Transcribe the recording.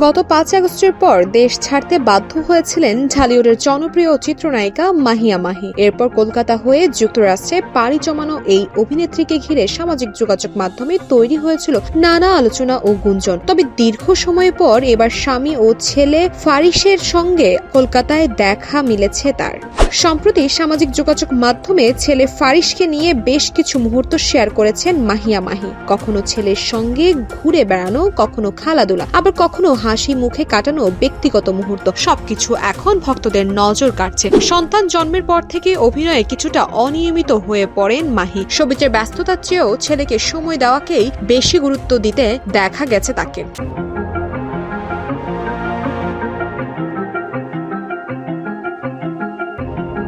গত ৫ আগস্টের পর দেশ ছাড়তে বাধ্য হয়েছিলেন ঢালিউডের জনপ্রিয় চিত্রনায়িকা মাহিয়া মাহি। এরপর কলকাতা হয়ে যুক্তরাষ্ট্রে পাড়ি জমানো এই অভিনেত্রীকে ঘিরে সামাজিক যোগাযোগ মাধ্যমে তৈরি হয়েছিল নানা আলোচনা ও গুঞ্জন। তবে দীর্ঘ সময় পর এবার স্বামী ও ছেলে ফারিসের সঙ্গে কলকাতায় দেখা মিলেছে তার। সম্প্রতি সামাজিক যোগাযোগ মাধ্যমে ছেলে ফারিসকে নিয়ে বেশ কিছু মুহূর্ত শেয়ার করেছেন মাহিয়া মাহি। কখনো ছেলের সঙ্গে ঘুরে বেড়ানো, কখনো খেলাধুলা, আবার কখনো হাসি মুখে কাটানো ব্যক্তিগত মুহূর্ত, সবকিছু এখন ভক্তদের নজর কাটছে। সন্তান জন্মের পর থেকে অভিনয়ে কিছুটা অনিয়মিত হয়ে পড়েন মাহি। সবিজের ব্যস্ততার চেয়েও ছেলেকে সময় দেওয়াকেই বেশি গুরুত্ব দিতে দেখা গেছে তাকে।